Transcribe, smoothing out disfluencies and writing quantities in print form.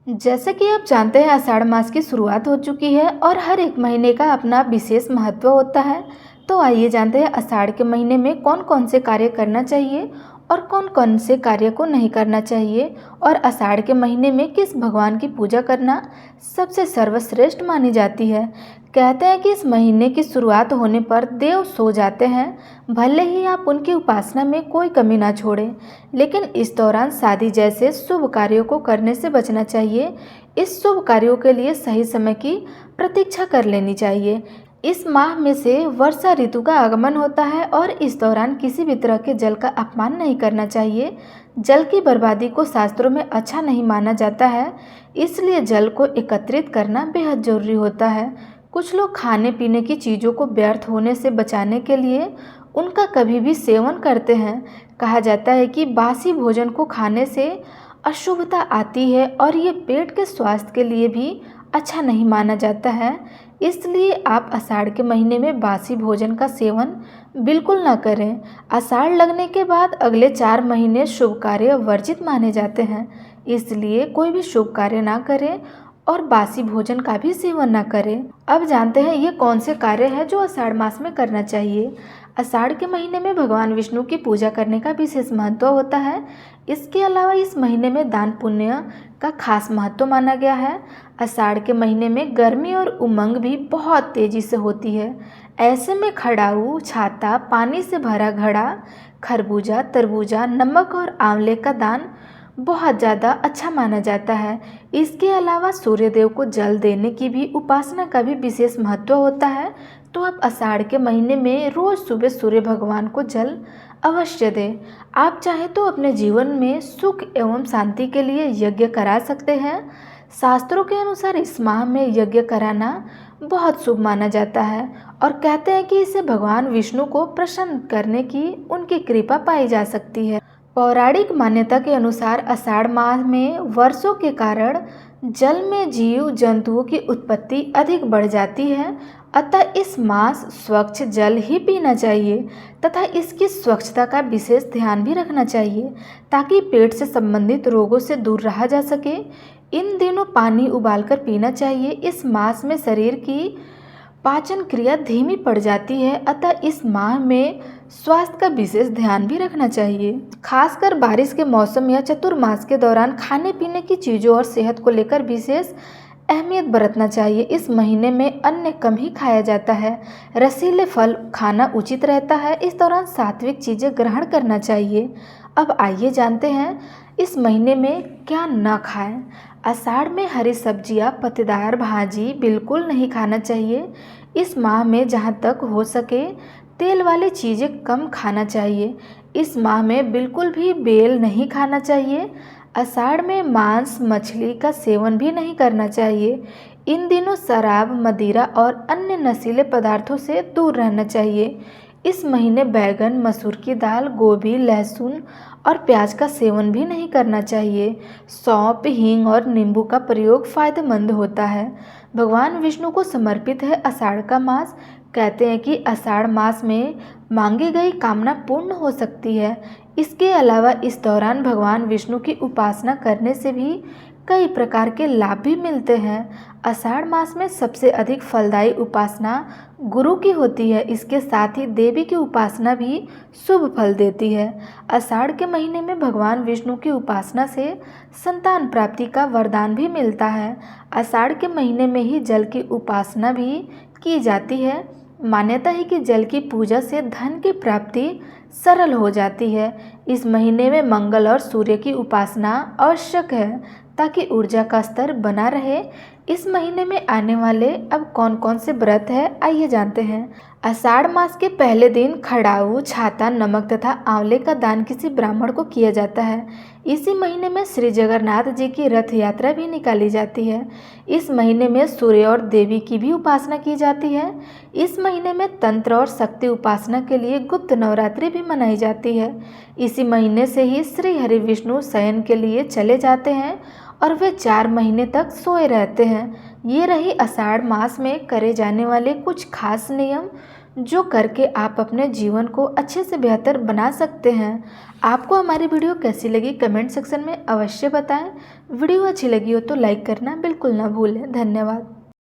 जैसे कि आप जानते हैं आषाढ़ मास की शुरुआत हो चुकी है और हर एक महीने का अपना विशेष महत्व होता है। तो आइए जानते हैं आषाढ़ के महीने में कौन कौन से कार्य करना चाहिए और कौन कौन से कार्य को नहीं करना चाहिए, और आषाढ़ के महीने में किस भगवान की पूजा करना सबसे सर्वश्रेष्ठ मानी जाती है। कहते हैं कि इस महीने की शुरुआत होने पर देव सो जाते हैं, भले ही आप उनकी उपासना में कोई कमी ना छोड़ें। लेकिन इस दौरान शादी जैसे शुभ कार्यों को करने से बचना चाहिए। इस शुभ कार्यों के लिए सही समय की प्रतीक्षा कर लेनी चाहिए। इस माह में से वर्षा ऋतु का आगमन होता है और इस दौरान किसी भी तरह के जल का अपमान नहीं करना चाहिए। जल की बर्बादी को शास्त्रों में अच्छा नहीं माना जाता है, इसलिए जल को एकत्रित करना बेहद जरूरी होता है। कुछ लोग खाने पीने की चीज़ों को व्यर्थ होने से बचाने के लिए उनका कभी भी सेवन करते हैं। कहा जाता है कि बासी भोजन को खाने से अशुभता आती है और ये पेट के स्वास्थ्य के लिए भी अच्छा नहीं माना जाता है। इसलिए आप आषाढ़ के महीने में बासी भोजन का सेवन बिल्कुल ना करें। आषाढ़ लगने के बाद अगले 4 महीने शुभ कार्य वर्जित माने जाते हैं, इसलिए कोई भी शुभ कार्य ना करें और बासी भोजन का भी सेवन ना करें। अब जानते हैं ये कौन से कार्य हैं जो आषाढ़ मास में करना चाहिए। आषाढ़ के महीने में भगवान विष्णु की पूजा करने का विशेष महत्व होता है। इसके अलावा इस महीने में दान पुण्य का खास महत्व माना गया है। आषाढ़ के महीने में गर्मी और उमंग भी बहुत तेजी से होती है। ऐसे में खड़ाऊ, छाता, पानी से भरा घड़ा, खरबूजा, तरबूजा, नमक और आंवले का दान बहुत ज़्यादा अच्छा माना जाता है। इसके अलावा सूर्य देव को जल देने की भी उपासना का भी विशेष महत्व होता है। तो आप आषाढ़ के महीने में रोज़ सुबह सूर्य भगवान को जल अवश्य दें। आप चाहें तो अपने जीवन में सुख एवं शांति के लिए यज्ञ करा सकते हैं। शास्त्रों के अनुसार इस माह में यज्ञ कराना बहुत शुभ माना जाता है और कहते हैं कि इससे भगवान विष्णु को प्रसन्न करने की उनकी कृपा पाई जा सकती है। पौराणिक मान्यता के अनुसार आषाढ़ माह में वर्षों के कारण जल में जीव जंतुओं की उत्पत्ति अधिक बढ़ जाती है, अतः इस मास स्वच्छ जल ही पीना चाहिए तथा इसकी स्वच्छता का विशेष ध्यान भी रखना चाहिए ताकि पेट से संबंधित रोगों से दूर रहा जा सके। इन दिनों पानी उबालकर पीना चाहिए। इस मास में शरीर की पाचन क्रिया धीमी पड़ जाती है, अतः इस माह में स्वास्थ्य का विशेष ध्यान भी रखना चाहिए। खासकर बारिश के मौसम या चतुर्मास के दौरान खाने पीने की चीज़ों और सेहत को लेकर विशेष अहमियत बरतना चाहिए। इस महीने में अन्न कम ही खाया जाता है, रसीले फल खाना उचित रहता है। इस दौरान सात्विक चीज़ें ग्रहण करना चाहिए। अब आइए जानते हैं इस महीने में क्या न खाएं। आषाढ़ में हरी सब्जियां, पत्तेदार भाजी बिल्कुल नहीं खाना चाहिए। इस माह में जहाँ तक हो सके तेल वाली चीज़ें कम खाना चाहिए। इस माह में बिल्कुल भी बेल नहीं खाना चाहिए। आषाढ़ में मांस मछली का सेवन भी नहीं करना चाहिए। इन दिनों शराब, मदिरा और अन्य नशीले पदार्थों से दूर रहना चाहिए। इस महीने बैगन, मसूर की दाल, गोभी, लहसुन और प्याज का सेवन भी नहीं करना चाहिए। सौंफ, हींग और नींबू का प्रयोग फायदेमंद होता है। भगवान विष्णु को समर्पित है आषाढ़ का मास। कहते हैं कि आषाढ़ मास में मांगी गई कामना पूर्ण हो सकती है। इसके अलावा इस दौरान भगवान विष्णु की उपासना करने से भी कई प्रकार के लाभ भी मिलते हैं। आषाढ़ मास में सबसे अधिक फलदायी उपासना गुरु की होती है। इसके साथ ही देवी की उपासना भी शुभ फल देती है। आषाढ़ के महीने में भगवान विष्णु की उपासना से संतान प्राप्ति का वरदान भी मिलता है। आषाढ़ के महीने में ही जल की उपासना भी की जाती है। मान्यता है कि जल की पूजा से धन की प्राप्ति सरल हो जाती है। इस महीने में मंगल और सूर्य की उपासना आवश्यक है ताकि ऊर्जा का स्तर बना रहे। इस महीने में आने वाले अब कौन कौन से व्रत है आइए जानते हैं। आषाढ़ मास के पहले दिन खड़ाऊ, छाता, नमक तथा आंवले का दान किसी ब्राह्मण को किया जाता है। इसी महीने में श्री जगन्नाथ जी की रथ यात्रा भी निकाली जाती है। इस महीने में सूर्य और देवी की भी उपासना की जाती है। इस महीने में तंत्र और शक्ति उपासना के लिए गुप्त नवरात्रि भी मनाई जाती है। इसी महीने से ही श्री हरि विष्णु शयन के लिए चले जाते हैं और वे 4 महीने तक सोए रहते हैं। ये रही आषाढ़ मास में करे जाने वाले कुछ खास नियम जो करके आप अपने जीवन को अच्छे से बेहतर बना सकते हैं। आपको हमारी वीडियो कैसी लगी कमेंट सेक्शन में अवश्य बताएं। वीडियो अच्छी लगी हो तो लाइक करना बिल्कुल ना भूलें। धन्यवाद।